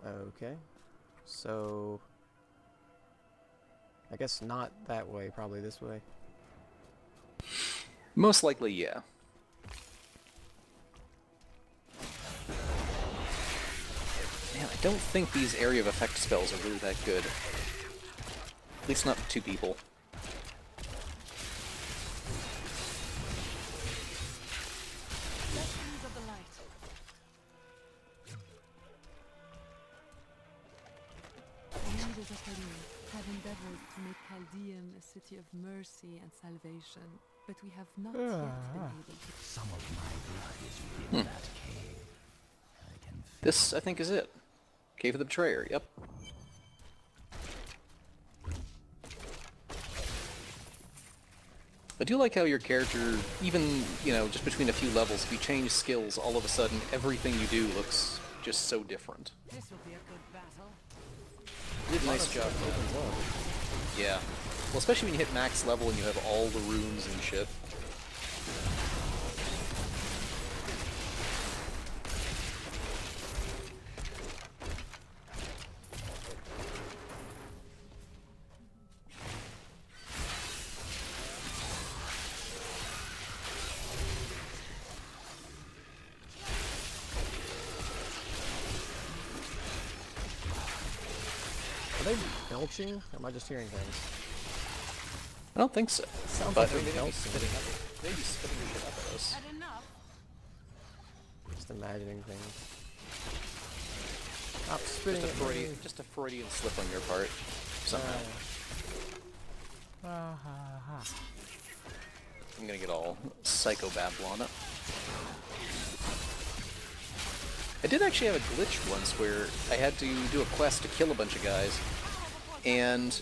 Okay. So... I guess not that way, probably this way. Most likely, yeah. Man, I don't think these area of effect spells are really that good. At least not with two people. Have endeavored to make Chaldean a city of mercy and salvation, but we have not yet been able to. Some of my blood is within that cave. I can feel This, I think, is it. Cave of the Betrayer, yep. I do like how your character, even, you know, just between a few levels, if you change skills, all of a sudden everything you do looks just so different. This will be a good battle. You did a nice job. Yeah. Well, especially when you hit max level and you have all the runes and shit. Are they belching? Or am I just hearing things? I don't think so. Sounds But like they're maybe belching. spitting the shit up at us. Had enough. Just imagining things. Stop spitting at me. Just a Freudian slip on your part, somehow. I'm gonna get all Psycho Babylon up. I did actually have a glitch once where I had to do a quest to kill a bunch of guys, and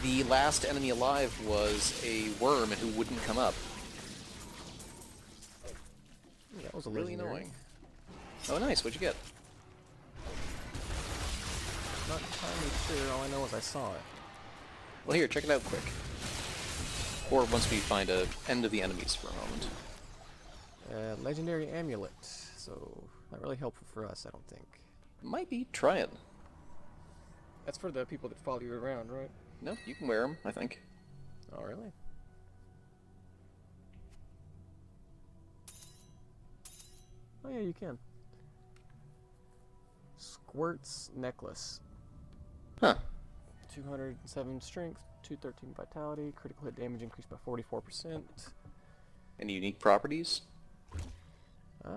the last enemy alive was a worm who wouldn't come up. Yeah, that was a Really legendary. annoying. Oh nice, what'd you get? Not entirely sure, all I know is I saw it. Well here, check it out quick. Or once we find a end of the enemies for a moment. Legendary amulet, so not really helpful for us, I don't think. Might be, try it. That's for the people that follow you around, right? No, you can wear them, I think. Oh, really? Oh yeah, you can. Squirt's necklace. Huh. 207 strength, 213 vitality, critical hit damage increased by 44%. Any unique properties? Uh,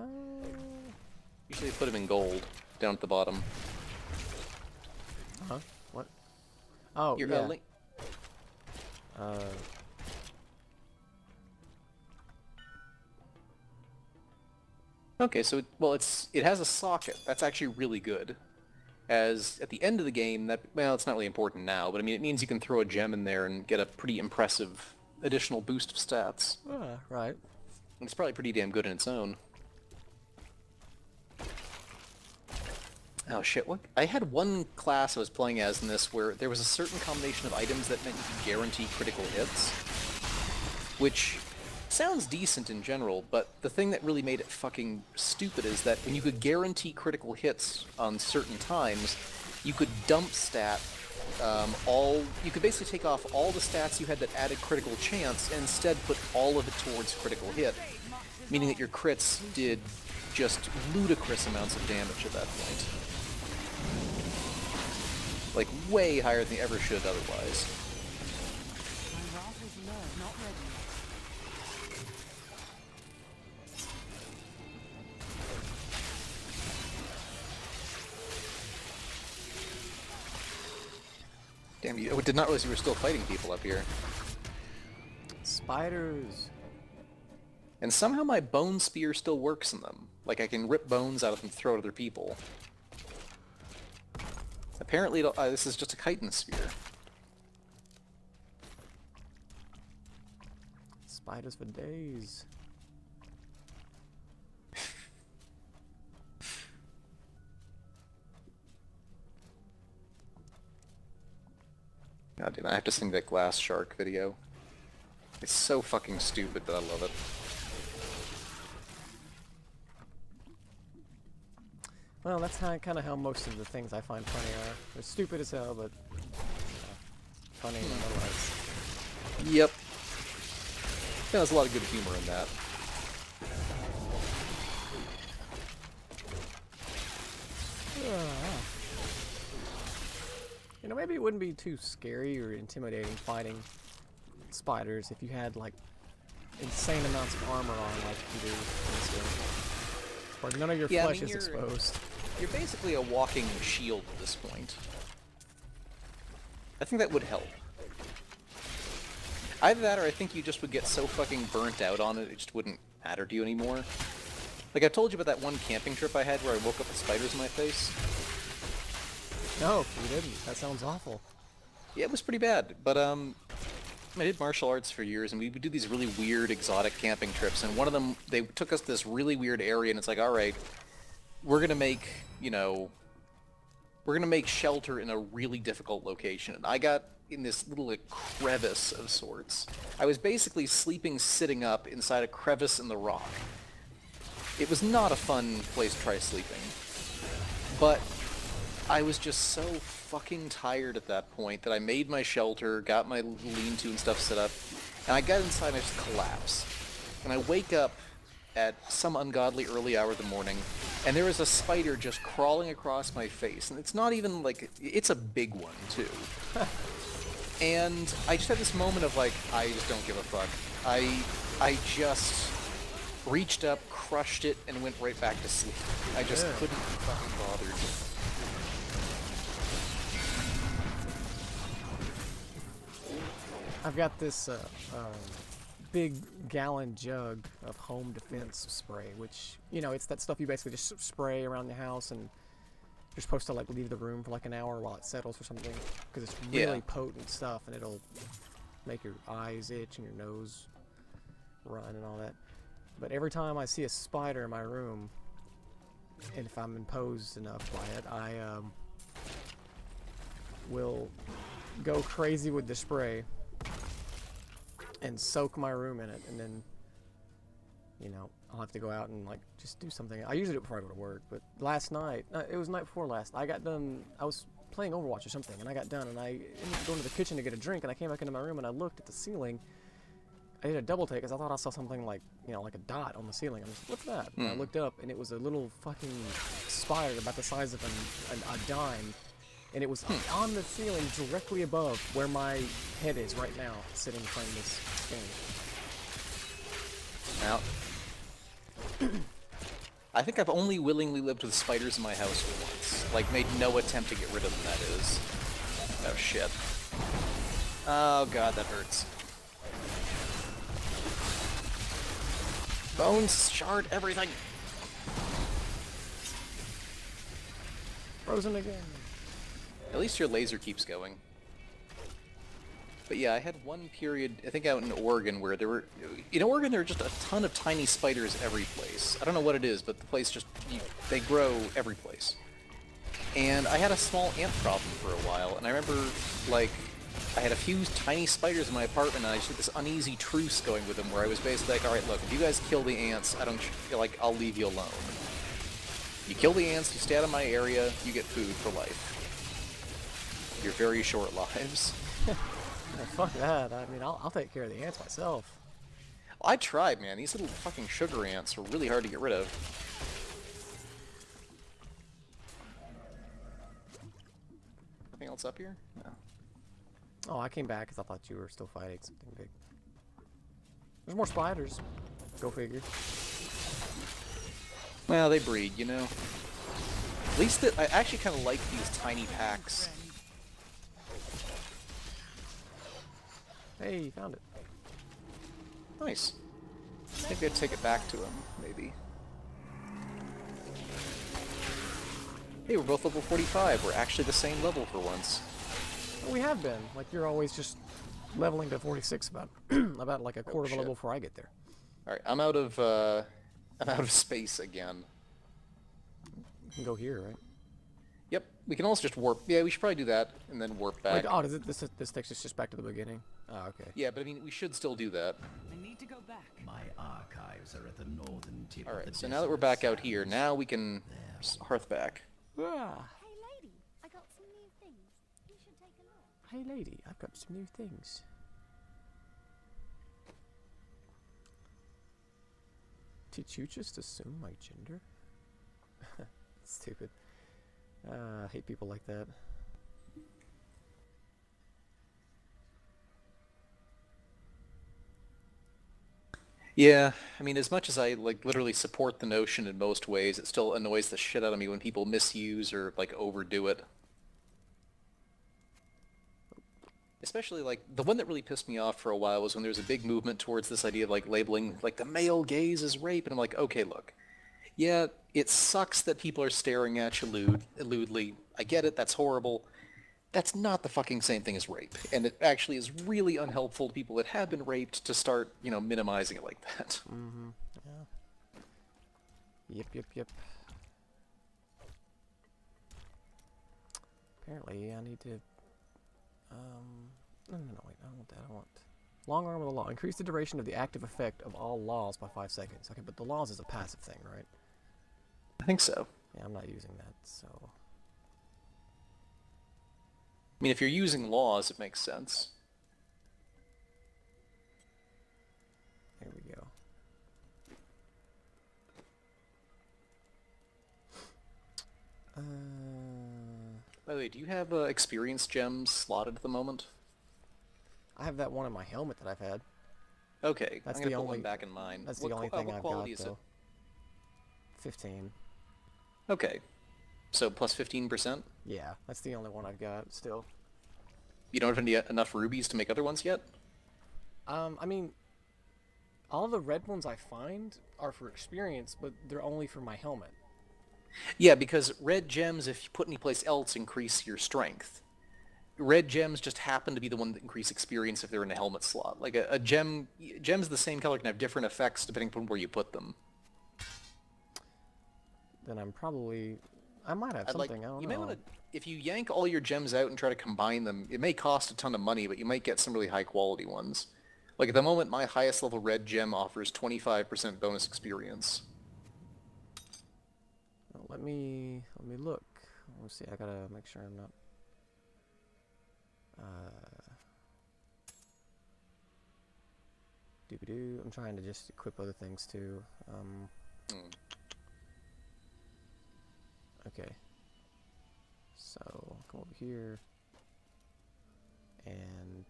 Usually put them in gold, down at the bottom. huh? What? Oh, Your, yeah. link. Uh, Okay, so it has a socket. That's actually really good. As at the end of the game, it's not really important now, but I mean it means you can throw a gem in there and get a pretty impressive additional boost of stats. right. And it's probably pretty damn good in its own. Oh shit, what? I had one class I was playing as in this where there was a certain combination of items that meant you could guarantee critical hits, which sounds decent in general, but the thing that really made it fucking stupid is that when you could guarantee critical hits on certain times, you could dump stat you could basically take off all the stats you had that added critical chance and instead put all of it towards critical hit, meaning that your crits did just ludicrous amounts of damage at that point. Like, way higher than they ever should otherwise. My wrath is low, not ready. Damn, I did not realize you were still fighting people up here. Spiders. And somehow my bone spear still works in them. Like, I can rip bones out of them and throw at other people. Apparently, this is just a chitin spear. Spiders for days. God damn, I have to sing that glass shark video. It's so fucking stupid, but I love it. Well, that's kind of how most of the things I find funny are. They're stupid as hell, but funny nonetheless. Yep. Yeah, there's a lot of good humor in that. You know, maybe it wouldn't be too scary or intimidating fighting spiders if you had, like, insane amounts of armor on like you do in this game. Where none of your Yeah, I flesh mean, is exposed. You're basically a walking shield at this point. I think that would help. Either that or I think you just would get so fucking burnt out on it, it just wouldn't matter to you anymore. Like I told you about that one camping trip I had where I woke up with spiders in my face. No, you didn't. That sounds awful. Yeah, it was pretty bad, but I did martial arts for years, and we would do these really weird, exotic camping trips, and one of them, they took us to this really weird area, and it's like, alright, we're gonna make, you know, we're gonna make shelter in a really difficult location, and I got in this little like, crevice of sorts. I was basically sleeping sitting up inside a crevice in the rock. It was not a fun place to try sleeping, but I was just so fucking tired at that point that I made my shelter, got my lean-to and stuff set up, and I got inside and I just collapsed. And I wake up at some ungodly early hour of the morning, and there is a spider just crawling across my face. And it's not even like, it's a big one too. And I just had this moment of like, I just don't give a fuck. I just reached up, crushed it, and went right back to sleep. I just couldn't be fucking bothered. I've got this big gallon jug of home defense spray, which, you know, it's that stuff you basically just spray around the house, and you're supposed to like leave the room for like an hour while it settles or something, because it's really potent stuff, and it'll make your eyes itch and your nose run and all that. But every time I see a spider in my room, and if I'm imposed enough by it, I will go crazy with the spray and soak my room in it, and then, you know, I'll have to go out and like just do something. I usually do it before I go to work, but last night, it was the night before last, I got done, I was playing Overwatch or something, and I got done, and I ended up going to the kitchen to get a drink, and I came back into my room, and I looked at the ceiling. I did a double take, because I thought I saw something like, you know, like a dot on the ceiling. I was like, what's that? And I looked up, and it was a little fucking spider about the size of a dime, and it was on the ceiling directly above where my head is right now, sitting playing this game. Now, I think I've only willingly lived with spiders in my house once. Like, made no attempt to get rid of them, that is. Oh, shit. Oh, God, that hurts. Bones, shard, everything! Frozen again. At least your laser keeps going. But yeah, I had one period, I think out in Oregon, where there were... In Oregon, there are just a ton of tiny spiders every place. I don't know what it is, but the place just... they grow every place. And I had a small ant problem for a while, and I remember, like, I had a few tiny spiders in my apartment, and I just had this uneasy truce going with them, where I was basically like, alright, look, if you guys kill the ants, I don't feel like I'll leave you alone. You kill the ants, you stay out of my area, you get food for life. Your very short lives. Oh, fuck that. I mean, I'll take care of the ants myself. I tried, man. These little fucking sugar ants are really hard to get rid of. Anything else up here? No. Oh, I came back because I thought you were still fighting something big. There's more spiders. Go figure. Well, they breed, you know. At least I actually kind of like these tiny packs. Hey, you found it. Nice. Maybe I'd take it back to him, maybe. Hey, we're both level 45. We're actually the same level for once. Well, we have been. Like, you're always just leveling to 46 about about like a quarter of a level before I get there. Alright, I'm out of space again. You can go here, right? Yep, we can also just warp. Yeah, we should probably do that and then warp back. Wait, oh, this takes us just back to the beginning? Oh, okay. Yeah, but I mean, we should still do that. I need to go back. My archives are at the northern tip of Alright, the so now that we're back out here, now we can hearth back. Ah. Hey lady, I got some new things. You should take a look. Hey lady, I've got some new things. Did you just assume my gender? Stupid. I hate people like that. Yeah, I mean, as much as I like literally support the notion in most ways, it still annoys the shit out of me when people misuse or like overdo it. Especially like the one that really pissed me off for a while was when there was a big movement towards this idea of like labeling like the male gaze as rape, and I'm like, okay, look, yeah, it sucks that people are staring at you lewdly. I get it, that's horrible. That's not the fucking same thing as rape, and it actually is really unhelpful to people that have been raped to start, minimizing it like that. Mm-hmm. Yeah. Yep. Apparently, I need to. No, wait, I don't want that. I want long arm of the law. Increase the duration of the active effect of all laws by 5 seconds. Okay, but the laws is a passive thing, right? I think so. Yeah, I'm not using that, so. I mean, if you're using laws, it makes sense. There we go. By the way, do you have experience gems slotted at the moment? I have that one in my helmet that I've had. Okay, That's I'm gonna the put only- one back in mine. That's What the only qu- thing what I've quality got, is though. 15. it? Okay, so plus 15%. Yeah, that's the only one I've got still. You don't have enough rubies to make other ones yet? I mean, all the red ones I find are for experience, but they're only for my helmet. Yeah, because red gems, if you put anyplace else, increase your strength. Red gems just happen to be the one that increase experience if they're in a helmet slot. Like a gems of the same color can have different effects depending upon where you put them. Then I might have something, I don't you know. may want to, if you yank all your gems out and try to combine them, it may cost a ton of money, but you might get some really high quality ones. Like at the moment, my highest level red gem offers 25% bonus experience. Well, let me look. Let's see, I gotta make sure I'm not... Doobie-doo. I'm trying to just equip other things too. Okay. So, come over here. And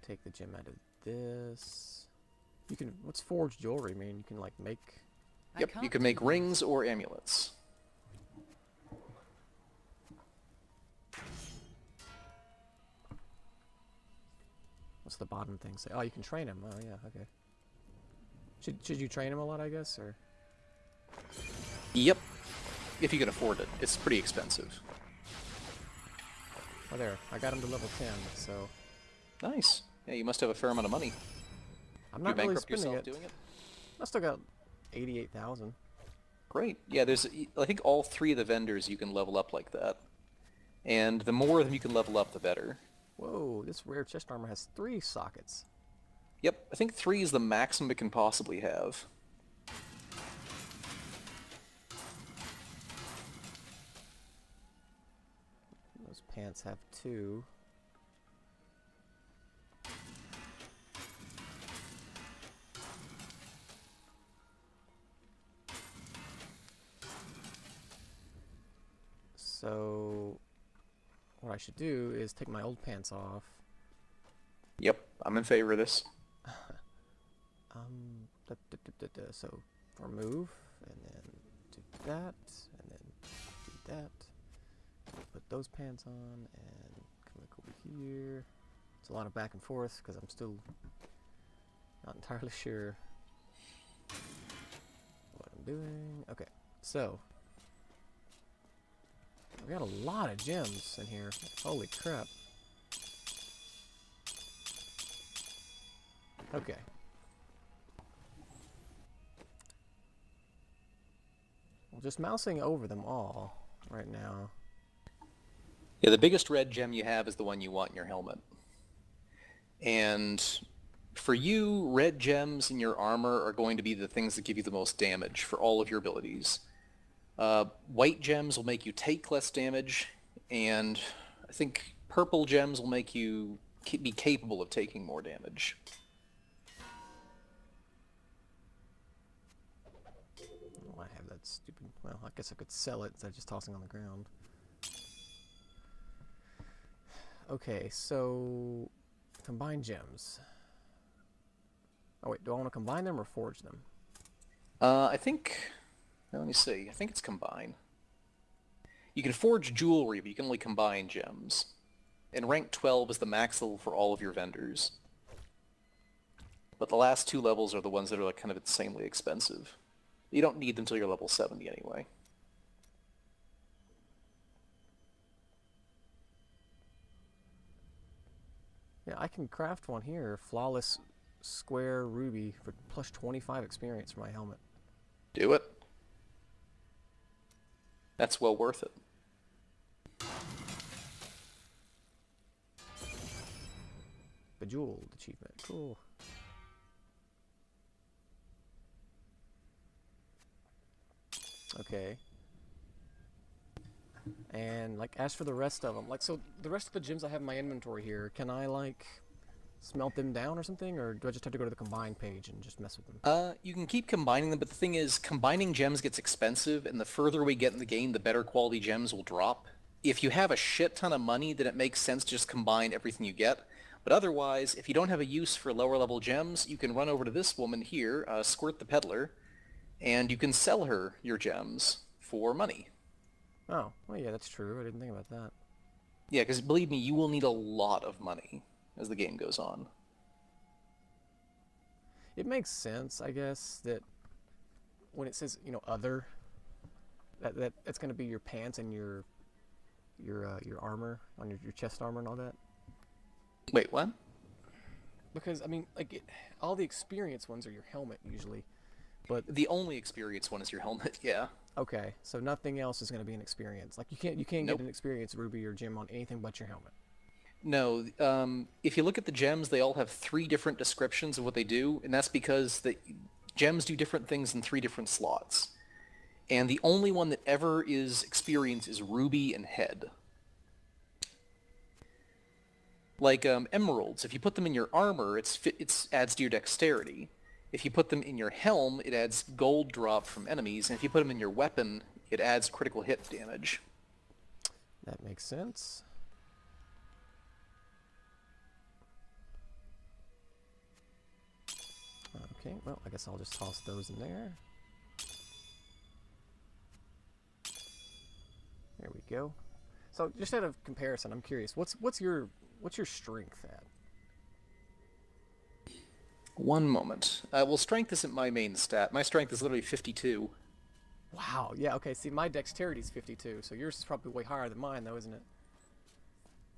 take the gem out of this. You can, what's forged jewelry mean? You can like make... Yep, you can make rings or amulets. What's the bottom thing say? Oh, you can train him. Oh, yeah, okay. Should you train him a lot, I guess, or? Yep, if you can afford it. It's pretty expensive. Oh, there. I got him to level 10, so... Nice. Yeah, you must have a fair amount of money. I'm You not really bankrupt spending yourself it. doing it? I still got 88,000. Great. Yeah, I think all 3 of the vendors you can level up like that. And the more of them you can level up, the better. Whoa, this rare chest armor has 3 sockets. Yep, I think 3 is the maximum it can possibly have. Those pants have 2. So, what I should do is take my old pants off. Yep, I'm in favor of this. So remove, and then do that, and then do that. Put those pants on, and come back over here. It's a lot of back and forth because I'm still not entirely sure what I'm doing. Okay, so we got a lot of gems in here. Holy crap. Okay. Well, just mousing over them all right now. Yeah, the biggest red gem you have is the one you want in your helmet. And For you, red gems in your armor are going to be the things that give you the most damage for all of your abilities. White gems will make you take less damage, and I think purple gems will make you be capable of taking more damage. Oh, I have that stupid... Well, I guess I could sell it instead of just tossing on the ground. Okay, so... Combine gems. Oh wait, do I want to combine them or forge them? I think... Let me see. I think it's combine. You can forge jewelry, but you can only combine gems. And rank 12 is the max level for all of your vendors. But the last 2 levels are the ones that are like kind of insanely expensive. You don't need them until you're level 70 anyway. Yeah, I can craft one here. Flawless square ruby for plus 25 experience for my helmet. Do it. That's well worth it. Bejeweled achievement. Cool. Okay. And like as for the rest of them, like so the rest of the gems I have in my inventory here, can I like smelt them down or something, or do I just have to go to the combine page and just mess with them? You can keep combining them, but the thing is, combining gems gets expensive, and the further we get in the game, the better quality gems will drop. If you have a shit ton of money, then it makes sense to just combine everything you get. But otherwise, if you don't have a use for lower level gems, you can run over to this woman here, Squirt the Peddler, and you can sell her your gems for money. Oh, well yeah, that's true. I didn't think about that. Yeah, because believe me, you will need a lot of money as the game goes on. It makes sense, I guess, that when it says, you know, other, that's going to be your pants and your armor, on your chest armor and all that. Wait, what? Because, I mean, like, all the experience ones are your helmet, usually. But The only experience one is your helmet, yeah. okay, so nothing else is going to be an experience. Like, you can't Nope. get an experience ruby or gem on anything but your helmet. No, if you look at the gems, they all have 3 different descriptions of what they do, and that's because the gems do different things in 3 different slots. And the only one that ever is experience is ruby and head. Like emeralds, if you put them in your armor, it adds to your dexterity. If you put them in your helm, it adds gold drop from enemies, and if you put them in your weapon, it adds critical hit damage. That makes sense. Okay, well, I guess I'll just toss those in there. There we go. So, just out of comparison, I'm curious. What's your strength at? One moment. Well, strength isn't my main stat. My strength is literally 52. Wow. Yeah. Okay. See, my dexterity's 52, so yours is probably way higher than mine, though, isn't it?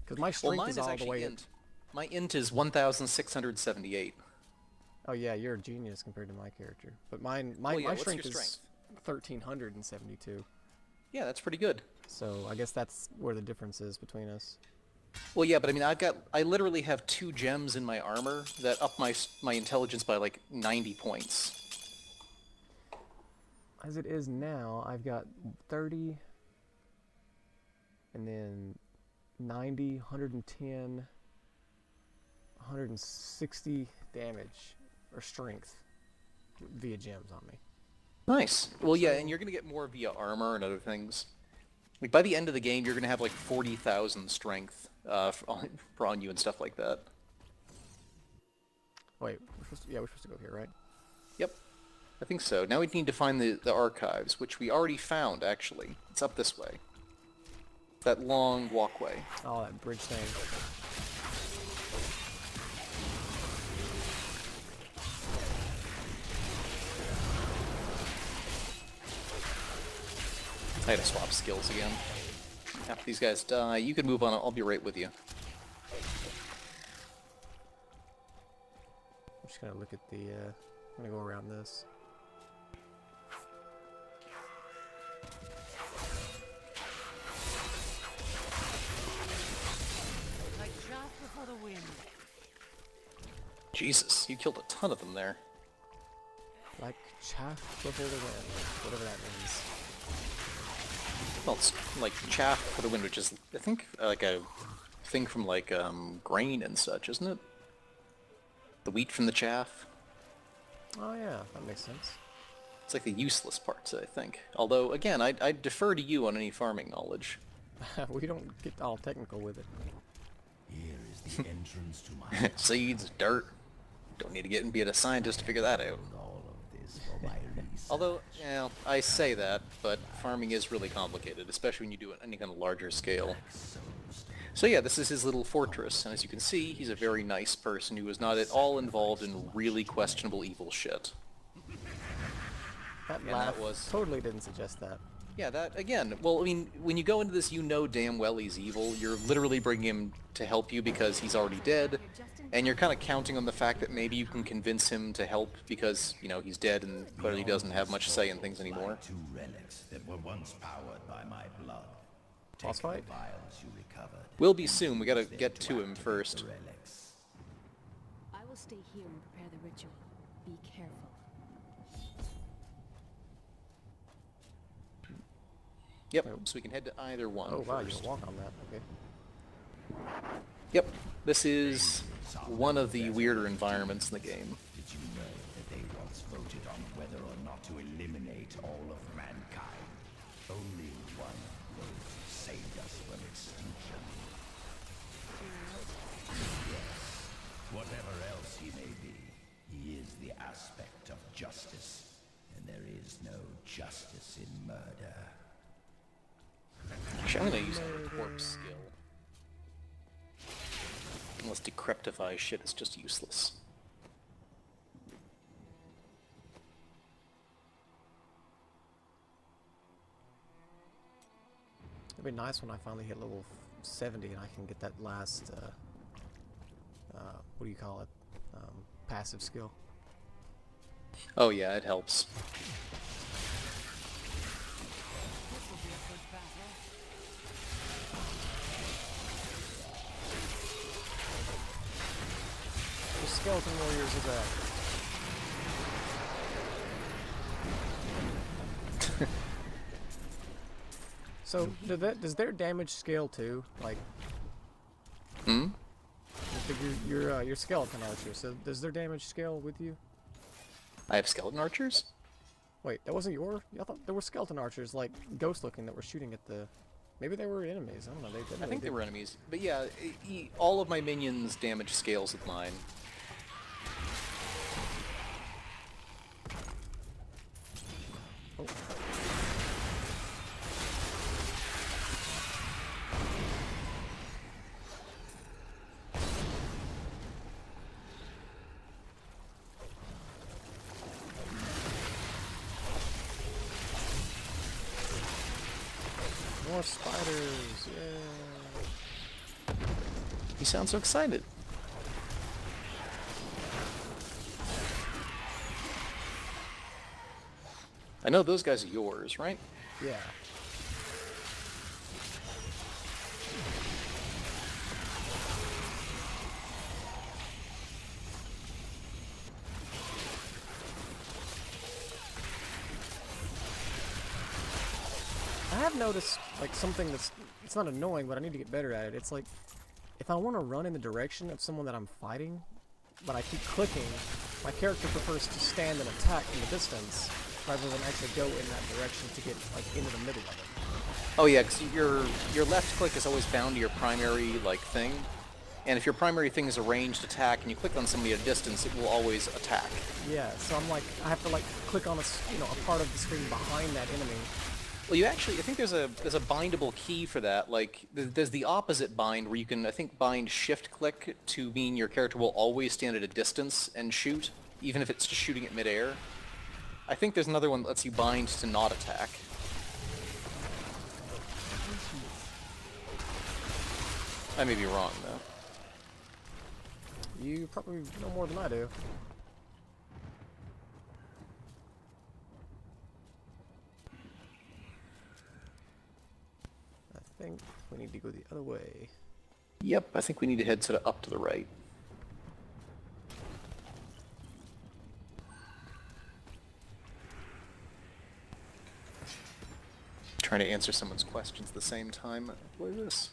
Because my Well, strength mine is is all the actually way. int. My int is 1,678. Oh yeah, you're a genius compared to my character. But my Well, yeah, what's strength your is 1,372. Yeah, that's pretty good. So I guess that's where the difference is between us. Well, yeah, but I mean, I literally have 2 gems in my armor that up my intelligence by like 90 points. As it is now, I've got 30, and then 90, 110, 160 damage, or strength, via gems on me. Nice. Well, yeah, and you're gonna get more via armor and other things. Like by the end of the game, you're gonna have like 40,000 strength for on you and stuff like that. Wait, we're supposed to go here, right? Yep, I think so. Now we need to find the archives, which we already found actually. It's up this way. That long walkway. Oh, that bridge thing. I had to swap skills again. After these guys die, you can move on. I'll be right with you. I'm just gonna look at the. I'm gonna go around this. Like chaff before the wind. Jesus, you killed a ton of them there. Like chaff before the wind, whatever that means. Well, it's like chaff for the wind, which is, I think, like a thing from like grain and such, isn't it? The wheat from the chaff. Oh yeah, that makes sense. It's like the useless parts, I think. Although, again, I defer to you on any farming knowledge. We don't get all technical with it. Here is the entrance to my Seeds, dirt. Don't need to get and be a scientist to figure that out. all of this for my research. Although, yeah, I say that, but farming is really complicated, especially when you do it on any kind of larger scale. So yeah, this is his little fortress, and as you can see, he's a very nice person who is not at all involved in really questionable evil shit. That And laugh that was- totally didn't suggest that. Yeah, that, again, well, I mean, when you go into this, you know damn well he's evil. You're literally bringing him to help you because he's already dead, and you're kind of counting on the fact that maybe you can convince him to help because, you know, he's dead and clearly doesn't have much say in things anymore. Two relics that were once powered by my blood. Boss Take fight? the vials you recovered. Will be soon, we gotta get to him first. The relics. I will stay here and prepare the ritual. Be careful. Yep, so we can head to either one Oh wow, you first. can walk on that. Okay. Yep, this is one of the weirder environments in the game. Did you know that they once voted on whether or not to eliminate all of mankind? Only one vote saved us from extinction. Yes, whatever else he may be, he is the aspect of justice, and there is no justice in murder. Actually, I'm gonna use a corpse skill. Unless decryptify shit is just useless. It'd be nice when I finally hit level 70 and I can get that last, what do you call it? Passive skill. Oh yeah, it helps. The skeleton warriors are back. So, does their damage scale too? Like, Hmm? your skeleton archer. So, does their damage scale with you? I have skeleton archers? Wait, that wasn't your? I thought there were skeleton archers, like ghost-looking, that were shooting at the. Maybe they were enemies. I don't know. I think they were enemies. But yeah, all of my minions' damage scales with mine. Oh. More spiders! Yeah. You sound so excited. I know those guys are yours, right? Yeah. I have noticed, like, something that's, it's not annoying, but I need to get better at it. It's like, if I want to run in the direction of someone that I'm fighting, but I keep clicking, my character prefers to stand and attack from the distance, rather than actually go in that direction to get, like, into the middle of it. Oh yeah, because your left click is always bound to your primary like thing, and if your primary thing is a ranged attack and you click on somebody at a distance, it will always attack. Yeah, so I'm like, I have to, like, click on a part of the screen behind that enemy. Well, you actually, I think there's a bindable key for that. Like, there's the opposite bind where you can, I think, bind shift click to mean your character will always stand at a distance and shoot, even if it's just shooting at midair. I think there's another one that lets you bind to not attack. I may be wrong, though. You probably know more than I do. I think we need to go the other way. Yep, I think we need to head sort of up to the right. trying to answer someone's questions at the same time. What is this?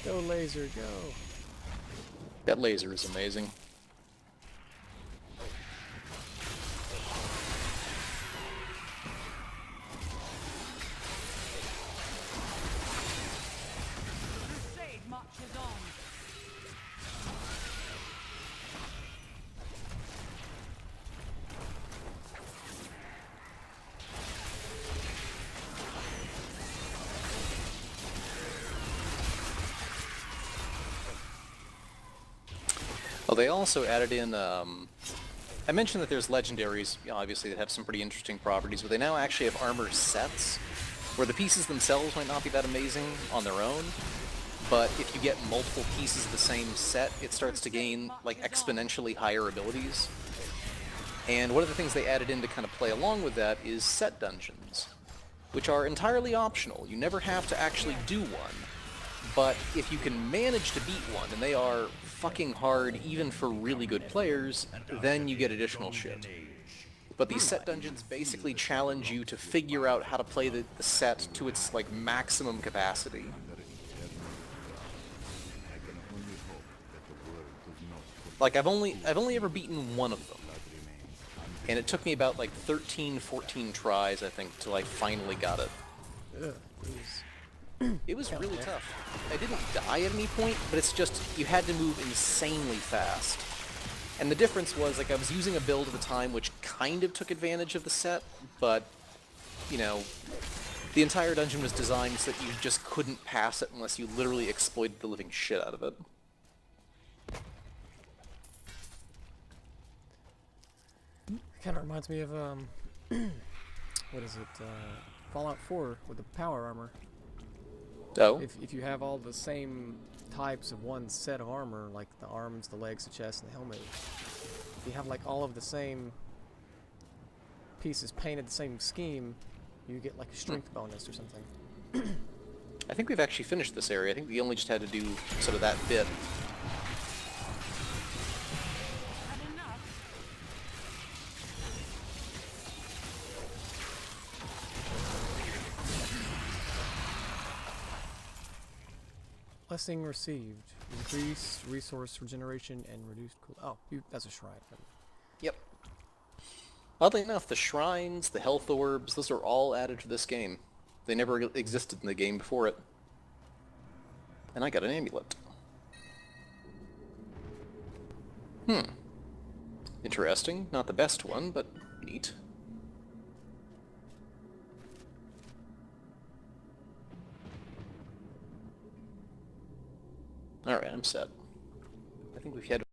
Go laser, go. That laser is amazing. Crusade marches on. Well, they also added in, I mentioned that there's legendaries, you know, obviously, that have some pretty interesting properties, but they now actually have armor sets, where the pieces themselves might not be that amazing on their own, but if you get multiple pieces of the same set, it starts to gain, like, exponentially higher abilities. And one of the things they added in to kind of play along with that is set dungeons, which are entirely optional. You never have to actually do one. But if you can manage to beat one, and they are fucking hard even for really good players, then you get additional shit. But these set dungeons basically challenge you to figure out how to play the set to its like maximum capacity. Like I've only ever beaten one of them. And it took me about like 13, 14 tries, I think, to like finally got it. Ugh, jeez. It was really tough. I didn't die at any point, but it's just, you had to move insanely fast. And the difference was, like, I was using a build at the time which kind of took advantage of the set, but, you know, the entire dungeon was designed so that you just couldn't pass it unless you literally exploited the living shit out of it. Kind of reminds me of, what is it, Fallout 4 with the power armor. Oh? If you have all the same types of one set of armor, like the arms, the legs, the chest, and the helmet, if you have like all of the same pieces painted the same scheme, you get like a strength bonus or something. I think we've actually finished this area. I think we only just had to do sort of that bit. Had enough. Blessing received. Increased resource regeneration and reduced cool. Oh, that's a shrine. Yep. Oddly enough, the shrines, the health orbs, those are all added to this game. They never existed in the game before it. And I got an amulet. Interesting. Not the best one, but neat. Alright, I'm set. I think we've had